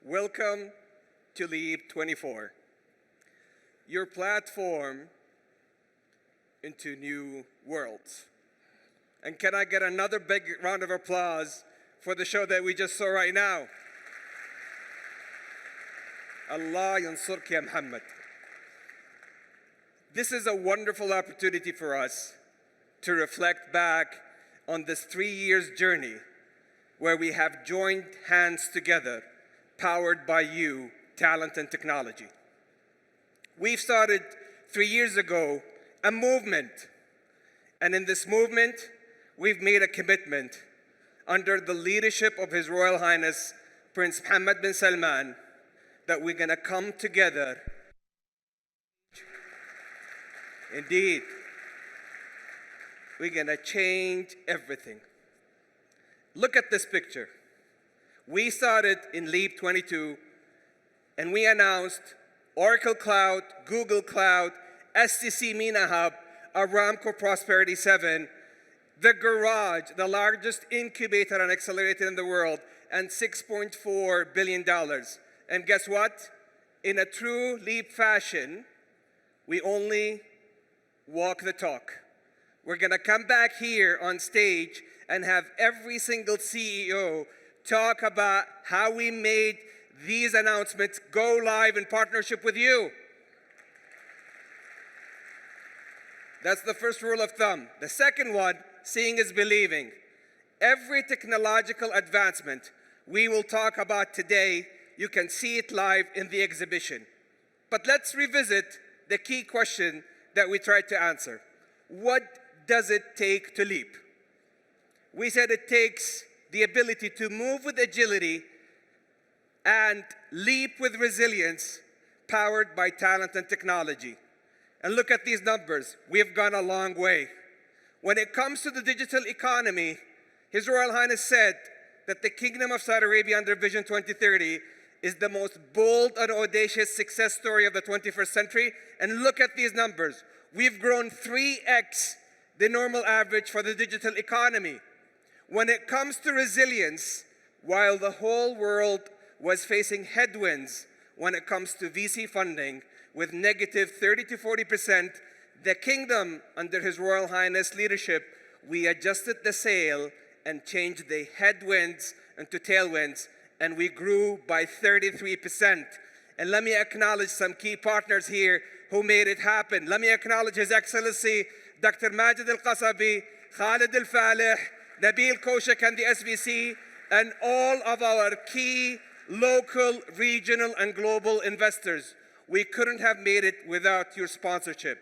Welcome to Leap 24, your platform into new worlds. And can I get another big round of applause for the show that we just saw right now? Allah yansurk ya Muhammad. This is a wonderful opportunity for us to reflect back on this 3 years journey where we have joined hands together, powered by you, talent and technology. We've started 3 years ago a movement, and in this movement, we've made a commitment under the leadership of His Royal Highness Prince Mohammed bin Salman that we're going to come together. Indeed, we're going to change everything. Look at this picture. We started in Leap 22, and we announced Oracle Cloud, Google Cloud, STC MENA Hub, Aramco Prosperity 7, the Garage, the largest incubator and accelerator in the world, and $6.4 billion. And guess what? In a true Leap fashion, we only walk the talk. We're going to come back here on stage and have every single CEO talk about how we made these announcements go live in partnership with you. That's the first rule of thumb. The second one, seeing is believing. Every technological advancement we will talk about today, you can see it live in the exhibition. But let's revisit the key question that we tried to answer. What does it take to leap? We said it takes the ability to move with agility and leap with resilience, powered by talent and technology. And look at these numbers. We have gone a long way. When it comes to the digital economy, His Royal Highness said that the Kingdom of Saudi Arabia under Vision 2030 is the most bold and audacious success story of the 21st century. And look at these numbers. We've grown 3x the normal average for the digital economy. When it comes to resilience, while the whole world was facing headwinds when it comes to VC funding with negative 30 to 40%, the kingdom under His Royal Highness leadership, we adjusted the sail and changed the headwinds into tailwinds, and we grew by 33%. And let me acknowledge some key partners here who made it happen. Let me acknowledge His Excellency Dr. Majid Al-Qasabi, Khalid Al-Falih, Nabil Koshak and the SVC, and all of our key local, regional, and global investors. We couldn't have made it without your sponsorship.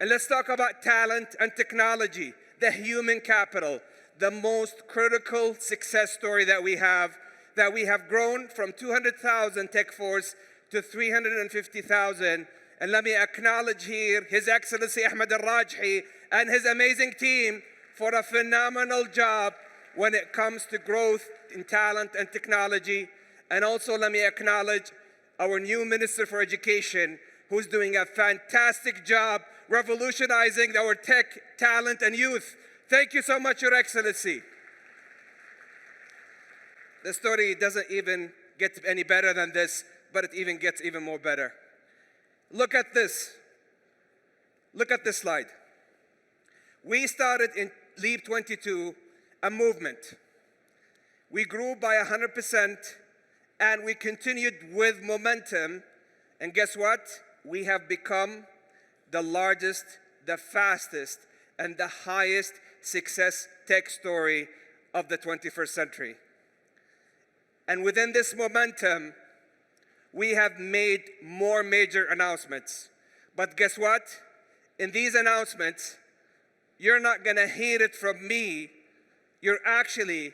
And let's talk about talent and technology, the human capital, the most critical success story that we have grown from 200,000 tech force to 350,000. And let me acknowledge here His Excellency Ahmed Al-Rajhi and his amazing team for a phenomenal job when it comes to growth in talent and technology. And also let me acknowledge our new Minister for Education, who's doing a fantastic job revolutionizing our tech, talent, and youth. Thank you so much, Your Excellency. The story doesn't even get any better than this, but it even gets even more better. Look at this. Look at this slide. We started in Leap 22 a movement. We grew by 100%, and we continued with momentum. And guess what? We have become the largest, the fastest, and the highest success tech story of the 21st century. And within this momentum, we have made more major announcements. But guess what? In these announcements, you're not going to hear it from me. You're actually,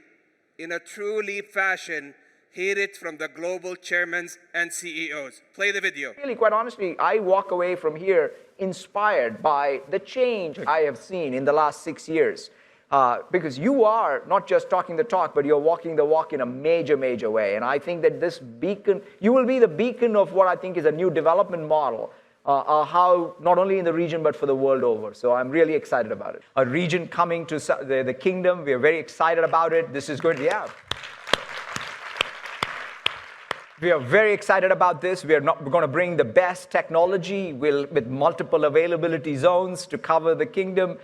in a true Leap fashion, hear it from the global chairmen and CEOs. Play the video. Really, quite honestly, I walk away from here inspired by the change I have seen in the last 6 years. Because you are not just talking the talk, but you're walking the walk in a major, major way. And I think that this beacon, you will be the beacon of what I think is a new development model, how not only in the region, but for the world over. So I'm really excited about it. A region coming to the kingdom, we're very excited about it. This is good, yeah. We are very excited about this. We're going to bring the best technology with multiple availability zones to cover the kingdom.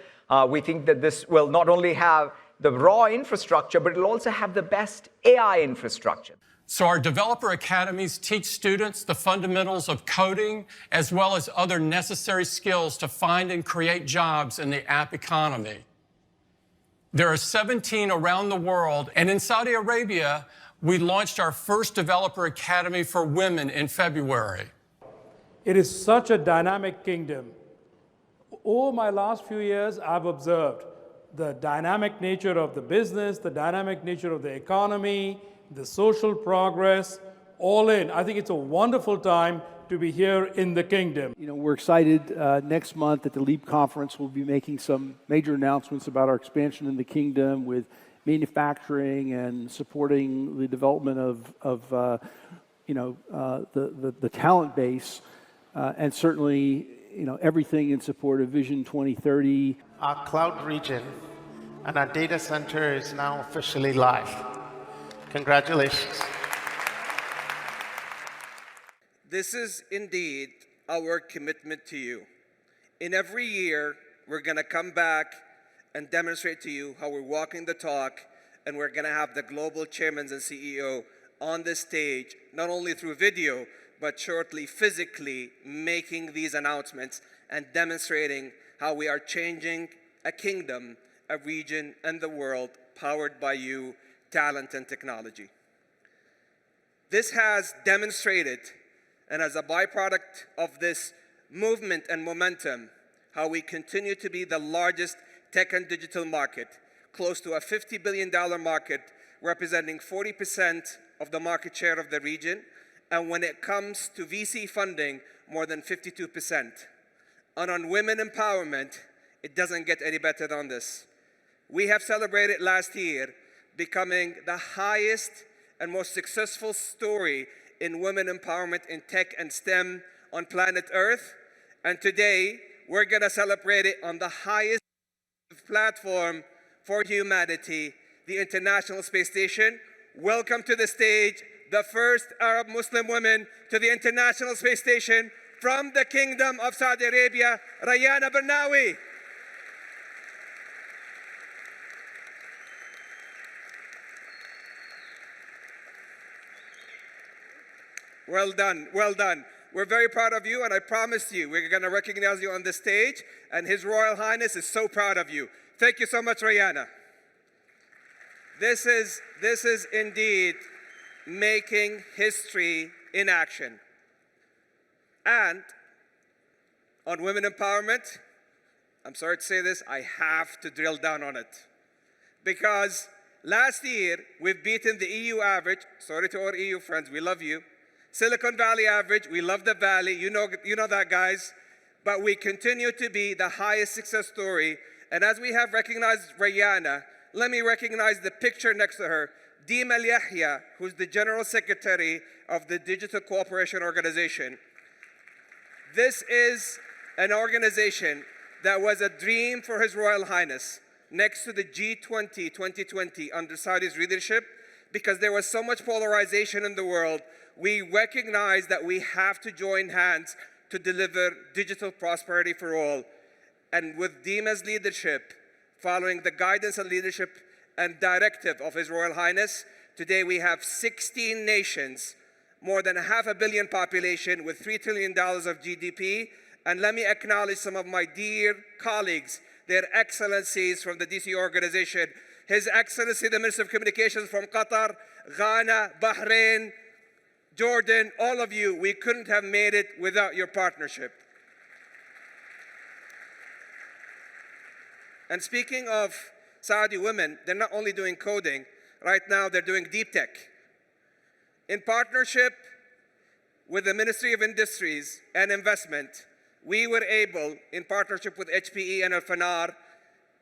We think that this will not only have the raw infrastructure, but it'll also have the best AI infrastructure. So our developer academies teach students the fundamentals of coding as well as other necessary skills to find and create jobs in the app economy. There are 17 around the world, and in Saudi Arabia, we launched our first developer academy for women in February. It is such a dynamic kingdom. Over my last few years, I've observed the dynamic nature of the business, the dynamic nature of the economy, the social progress, all in. I think it's a wonderful time to be here in the kingdom. You know, we're excited. Next month at the LEAP conference, we'll be making some major announcements about our expansion in the kingdom with manufacturing and supporting the development of the talent base, and certainly, you know, everything in support of Vision 2030. Our cloud region and our data center is now officially live. Congratulations. This is indeed our commitment to you. In every year, we're going to come back and demonstrate to you how we're walking the talk, and we're going to have the global chairmen and CEO on this stage, not only through video, but shortly physically making these announcements and demonstrating how we are changing a kingdom, a region, and the world powered by you, talent, and technology. This has demonstrated, and as a byproduct of this movement and momentum, how we continue to be the largest tech and digital market, close to a $50 billion market, representing 40% of the market share of the region, and when it comes to VC funding, more than 52%. And on women empowerment, it doesn't get any better than this. We have celebrated last year becoming the highest and most successful story in women empowerment in tech and STEM on planet Earth. And today, we're going to celebrate it on the highest platform for humanity, the International Space Station. Welcome to the stage, the first Arab Muslim woman to the International Space Station from the Kingdom of Saudi Arabia, Rayana Bernawi. Well done, well done. We're very proud of you, and I promise you, we're going to recognize you on the stage, and His Royal Highness is so proud of you. Thank you so much, Rayana. This is indeed making history in action. And on women empowerment, I'm sorry to say this, I have to drill down on it. Because last year, we've beaten the EU average. Sorry to our EU friends, we love you. Silicon Valley average, we love the Valley, you know that, guys. But we continue to be the highest success story. And as we have recognized Rayana, let me recognize the picture next to her, Deem Al Yahya, who's the General Secretary of the Digital Cooperation Organization. This is an organization that was a dream for His Royal Highness next to the G20 2020 under Saudi's leadership, because there was so much polarization in the world. We recognize that we have to join hands to deliver digital prosperity for all. And with Deema's leadership, following the guidance and leadership and directive of His Royal Highness, today we have 16 nations, more than 500 million population with $3 trillion of GDP. And let me acknowledge some of my dear colleagues, their excellencies from the DC organization. His Excellency, the Minister of Communications from Qatar, Ghana, Bahrain, Jordan, all of you, we couldn't have made it without your partnership. And speaking of Saudi women, they're not only doing coding, right now they're doing deep tech. In partnership with the Ministry of Industries and Investment, we were able, in partnership with HPE and Al-Fanar,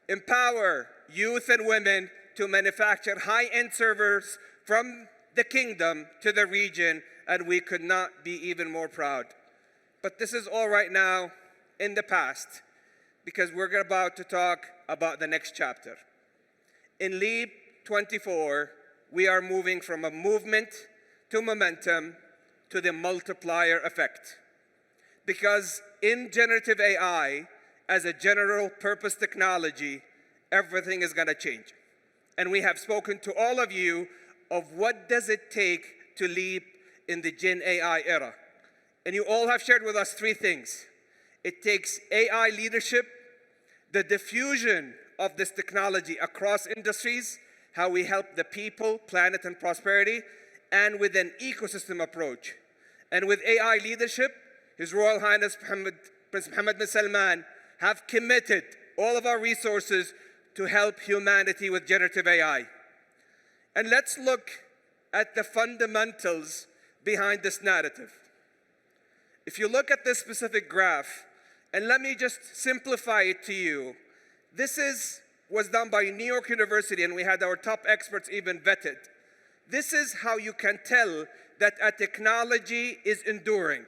empower youth and women to manufacture high-end servers from the kingdom to the region, and we could not be even more proud. But this is all right now in the past, because we're about to talk about the next chapter. In LEAP 24, we are moving from a movement to momentum to the multiplier effect. Because in generative AI, as a general purpose technology, everything is going to change. And we have spoken to all of you of what does it take to leap in the Gen AI era. And you all have shared with us three things. It takes AI leadership, the diffusion of this technology across industries, how we help the people, planet, and prosperity, and with an ecosystem approach. And with AI leadership, His Royal Highness Prince Mohammed bin Salman have committed all of our resources to help humanity with generative AI. And let's look at the fundamentals behind this narrative. If you look at this specific graph, and let me just simplify it to you, this was done by New York University, and we had our top experts even vetted. This is how you can tell that a technology is enduring.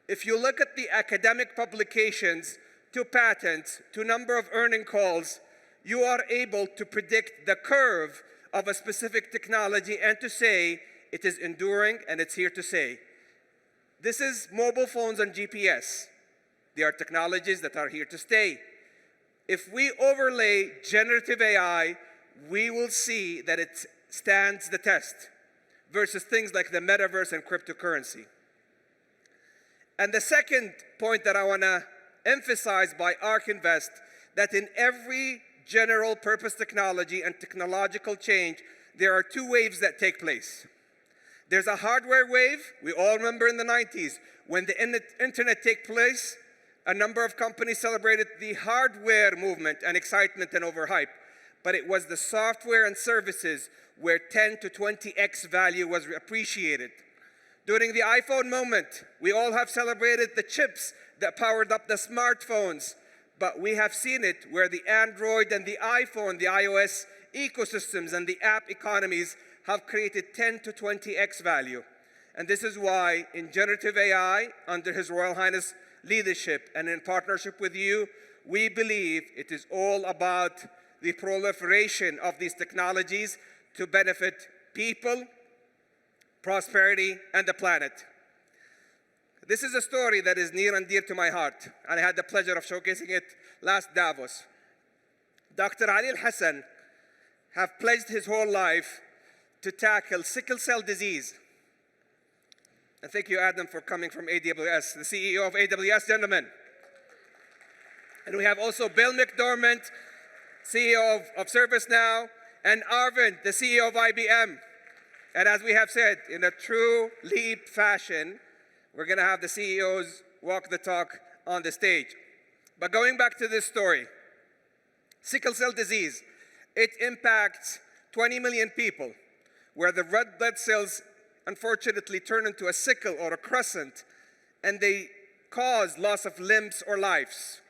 If you look at the academic publications, to patents, to number of earning calls, you are able to predict the curve of a specific technology and to say it is enduring and it's here to stay. This is mobile phones and GPS. They are technologies that are here to stay. If we overlay generative AI, we will see that it stands the test versus things like the metaverse and cryptocurrency. And the second point that I want to emphasize by ARK Invest, that in every general purpose technology and technological change, there are two waves that take place. There's a hardware wave. We all remember in the 90s when the internet took place, a number of companies celebrated the hardware movement and excitement and overhype. But it was the software and services where 10 to 20x value was appreciated. During the iPhone moment, we all have celebrated the chips that powered up the smartphones, but we have seen it where the Android and the iPhone, the iOS ecosystems and the app economies have created 10 to 20x value. And this is why in generative AI, under His Royal Highness leadership and in partnership with you, we believe it is all about the proliferation of these technologies to benefit people, prosperity, and the planet. This is a story that is near and dear to my heart, and I had the pleasure of showcasing it last Davos. Dr. Ali Al-Hassan have pledged his whole life to tackle sickle cell disease. And thank you, Adam, for coming from AWS, the CEO of AWS, gentlemen. And we have also Bill McDermott, CEO of ServiceNow, and Arvind, the CEO of IBM. And as we have said, in a true leap fashion, we're going to have the CEOs walk the talk on the stage. But going back to this story, sickle cell disease, it impacts 20 million people, where the red blood cells unfortunately turn into a sickle or a crescent, and they cause loss of limbs or lives.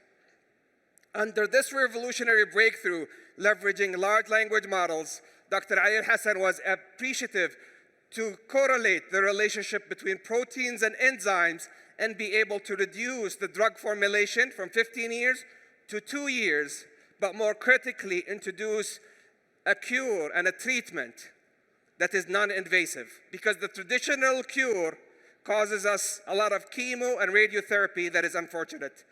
Under this revolutionary breakthrough, leveraging large language models, Dr. Ali Al-Hassan was appreciative to correlate the relationship between proteins and enzymes and be able to reduce the drug formulation from 15 years to 2 years, but more critically introduce a cure and a treatment that is non-invasive, because the traditional cure causes us a lot of chemo and radiotherapy that is unfortunate.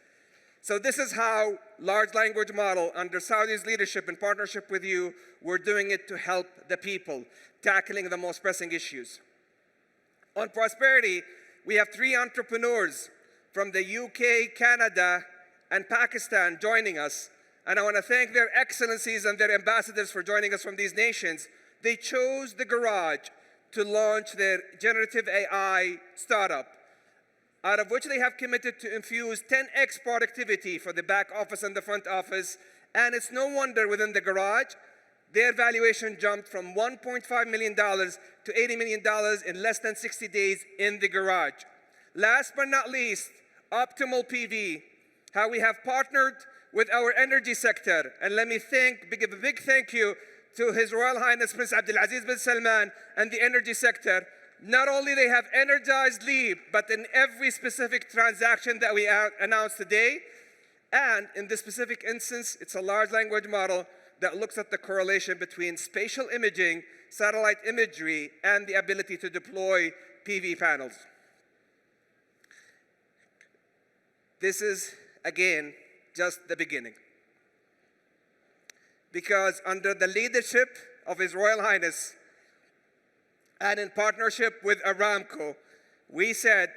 So this is how large language model under Saudi's leadership in partnership with you, we're doing it to help the people, tackling the most pressing issues. On prosperity, we have 3 entrepreneurs from the UK, Canada, and Pakistan joining us. And I want to thank their excellencies and their ambassadors for joining us from these nations. They chose the garage to launch their generative AI startup, out of which they have committed to infuse 10x productivity for the back office and the front office. And it's no wonder within the garage, their valuation jumped from $1.5 million to $80 million in less than 60 days in the garage. Last but not least, Optimal PV, how we have partnered with our energy sector. And let me give a big thank you to His Royal Highness Prince Abdulaziz bin Salman and the energy sector. Not only they have energized Leap, but in every specific transaction that we announced today, and in this specific instance, it's a large language model that looks at the correlation between spatial imaging, satellite imagery, and the ability to deploy PV panels. this is, again, just the beginning. Because under the leadership of His Royal Highness and in partnership with Aramco, we said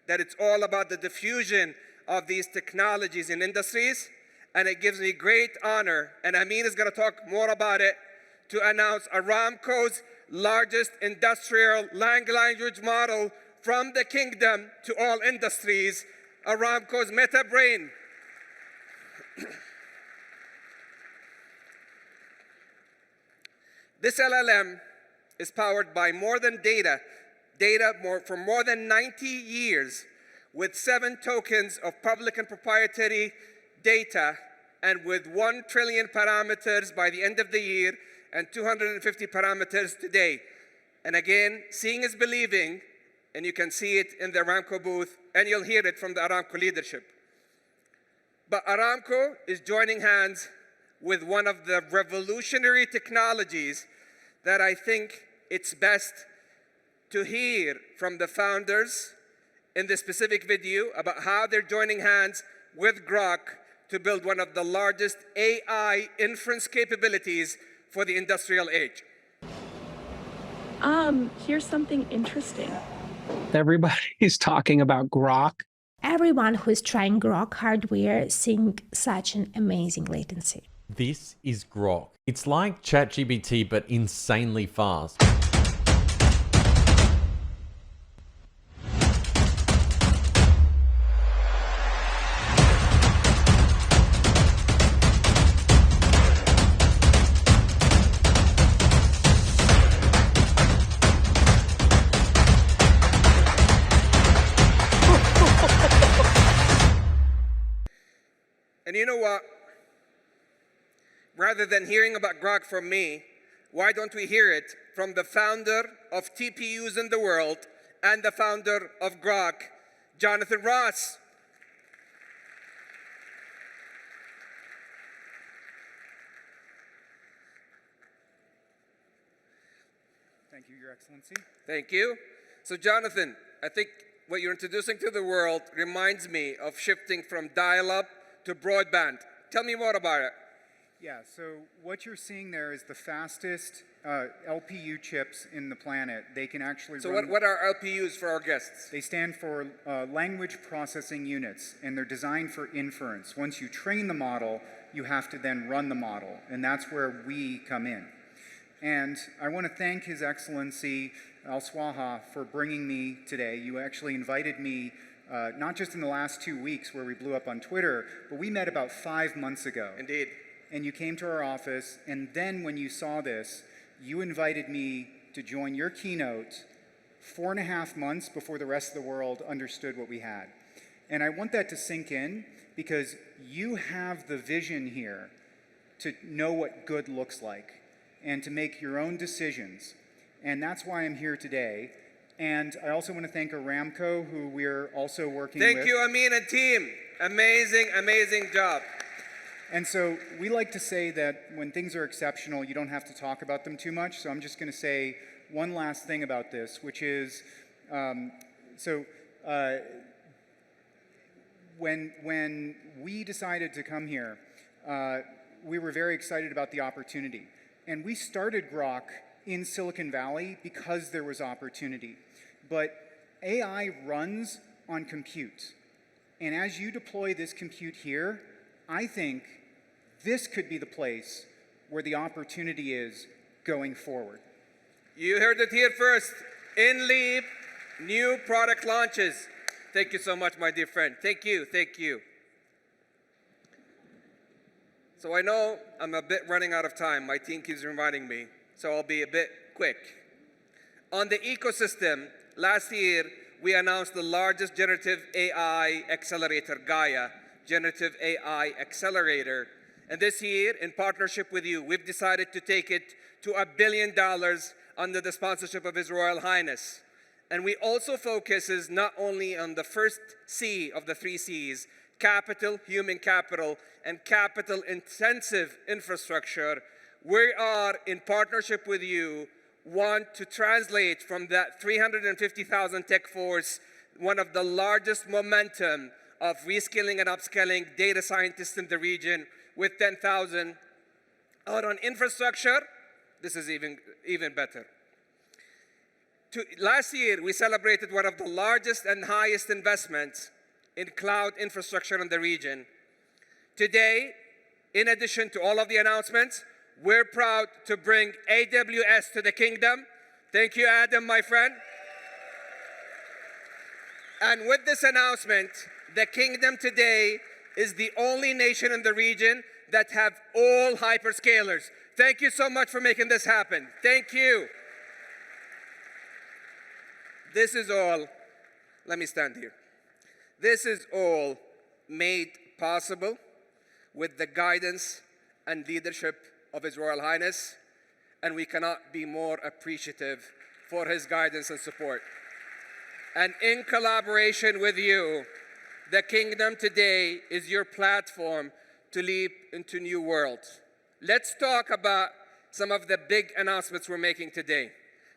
that it's all about the diffusion of these technologies in industries, and it gives me great honor, and Amin is going to talk more about it, to announce Aramco's largest industrial language model from the kingdom to all industries, Aramco's Meta Brain. This LLM is powered by more than for more than 90 years, with 7 tokens of public and proprietary data, and with 1 trillion parameters by the end of the year, and 250 parameters today. And again, seeing is believing, and you can see it in the Aramco booth, and you'll hear it from the Aramco leadership. But Aramco is joining hands with one of the revolutionary technologies that I think it's best to hear from the founders in this specific video about how they're joining hands with Grok to build one of the largest AI inference capabilities for the industrial age. Here's something interesting. Everybody's talking about Grok. Everyone who is trying Grok hardware seeing such an amazing latency. This is Grok. It's like ChatGPT, but insanely fast. And you know what? Rather than hearing about Grok from me, why don't we hear it from the founder of TPUs in the world and the founder of Grok, Jonathan Ross. Thank you, Your Excellency. Thank you. So Jonathan, I think what you're introducing to the world reminds me of shifting from dial-up to broadband. Tell me more about it. Yeah, so what you're seeing there is the fastest LPU chips in the planet. They can actually So run... what are LPUs for our guests? They stand for language processing units, and they're designed for inference. Once you train the model, you have to then run the model, and that's where we come in. And I want to thank His Excellency Al Swaha for bringing me today. You actually invited me not just in the last 2 weeks where we blew up on Twitter, but we met about 5 months ago. Indeed. And you came to our office, and then when you saw this, you invited me to join your keynote 4.5 months before the rest of the world understood what we had. And I want that to sink in because you have the vision here to know what good looks like and to make your own decisions. And that's why I'm here today. And I also want to thank Aramco, who we're also working with. Thank you, Amin and team. Amazing, amazing job. And so we like to say that when things are exceptional, you don't have to talk about them too much. So I'm just going to say one last thing about this, which is, when we decided to come here, we were very excited about the opportunity. And we started Grok in Silicon Valley because there was opportunity. But AI runs on compute. And as you deploy this compute here, I think this could be the place where the opportunity is going forward. You heard it here first. In Leap, new product launches. Thank you so much, my dear friend. Thank you, thank you. So I know I'm a bit running out of time. My team keeps reminding me, so I'll be a bit quick. On the ecosystem, last year, we announced the largest generative AI accelerator, Gaia, Generative AI Accelerator. And this year, in partnership with you, we've decided to take it to $1 billion under the sponsorship of His Royal Highness. And we also focuses not only on the first C of the 3 Cs, capital, human capital, and capital-intensive infrastructure. We are, in partnership with you, want to translate from that 350,000 tech force one of the largest momentum of reskilling and upskilling data scientists in the region with 10,000. Out on infrastructure, this is even better. Last year, we celebrated one of the largest and highest investments in cloud infrastructure in the region. Today, in addition to all of the announcements, we're proud to bring AWS to the kingdom. Thank you, Adam, my friend. And with this announcement, the kingdom today is the only nation in the region that have all hyperscalers. Thank you so much for making this happen. Thank you. This is all, let me stand here. This is all made possible with the guidance and leadership of His Royal Highness, and we cannot be more appreciative for his guidance and support. And in collaboration with you, the kingdom today is your platform to leap into new worlds. Let's talk about some of the big announcements we're making today.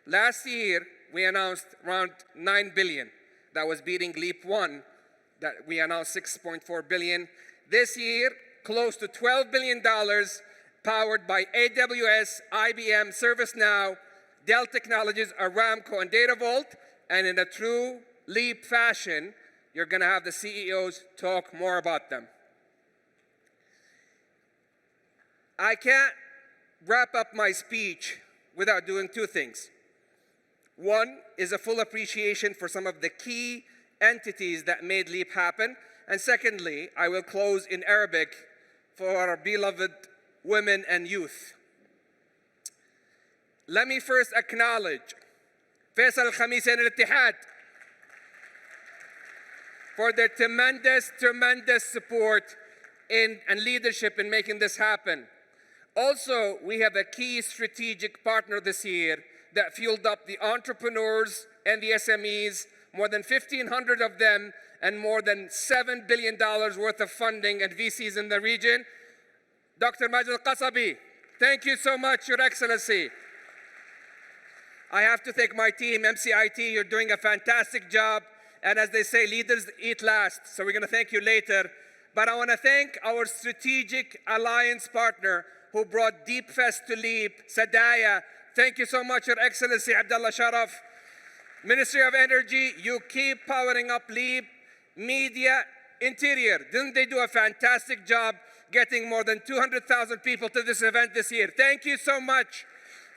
Last year, we announced around 9 billion. That was beating Leap 1, that we announced 6.4 billion. This year, close to $12 billion, powered by AWS, IBM, ServiceNow, Dell Technologies, Aramco, and DataVault. And in a true Leap fashion, you're going to have the CEOs talk more about them. I can't wrap up my speech without doing two things. One is a full appreciation for some of the key entities that made Leap happen. And secondly, I will close in Arabic for our beloved women and youth. Let me first acknowledge Faisal Al-Khamisi and Al-Ittihad for their tremendous support and leadership in making this happen. Also, we have a key strategic partner this year that fueled up the entrepreneurs and the SMEs, more than 1,500 of them, and more than $7 billion worth of funding and VCs in the region. Dr. Majid Al-Qasabi, thank you so much, Your Excellency. I have to thank my team, MCIT, you're doing a fantastic job. And as they say, leaders eat last, so we're going to thank you later. But I want to thank our strategic alliance partner who brought Deep Fest to Leap, Sadaya. Thank you so much, Your Excellency, Abdullah Sharaf. Ministry of Energy, you keep powering up Leap. Media, Interior, didn't they do a fantastic job getting more than 200,000 people to this event this year? Thank you so much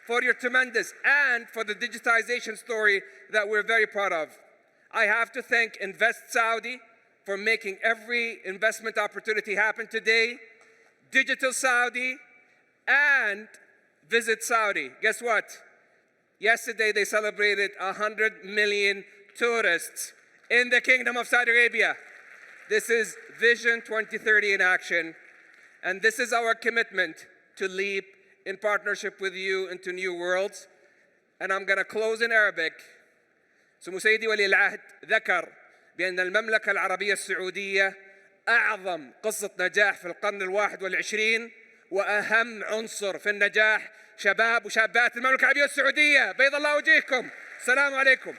for your tremendous, and for the digitization story that we're very proud of. I have to thank Invest Saudi for making every investment opportunity happen today, Digital Saudi, and Visit Saudi. Guess what? Yesterday they celebrated 100 million tourists in the Kingdom of Saudi Arabia. This is Vision 2030 in action, and this is our commitment to leap in partnership with you into new worlds. And I'm going to close in Arabic. سمو سيدي ولي العهد ذكر بأن المملكة العربية السعودية أعظم قصة نجاح في القرن ال21 وأهم عنصر في النجاح شباب وشابات المملكة العربية السعودية. بيض الله وجهكم. السلام عليكم.